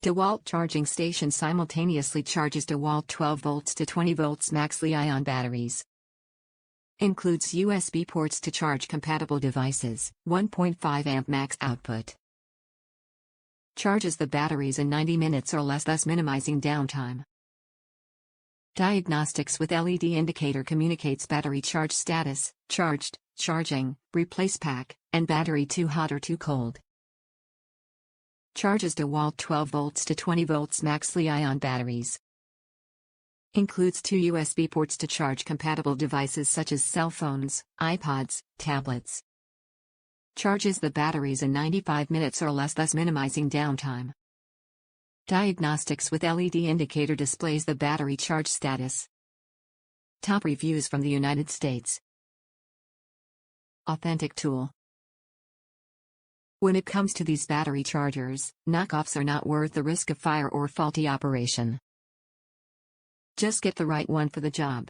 DEWALT charging station simultaneously charges DEWALT 12 volts to 20 volts max Li-ion batteries. Includes USB ports to charge compatible devices, 1.5 amp max output. Charges the batteries in 90 minutes or less, thus minimizing downtime. Diagnostics with LED indicator communicates battery charge status, charged, charging, replace pack, and battery too hot or too cold. Charges DEWALT 12 volts to 20 volts max Li-ion batteries. Includes 2 USB ports to charge compatible devices such as cell phones, iPods, tablets. Charges the batteries in 95 minutes or less, thus minimizing downtime. Diagnostics with LED indicator displays the battery charge status. Top reviews from the United States. Authentic tool. When it comes to these battery chargers, knockoffs are not worth the risk of fire or faulty operation. Just get the right one for the job.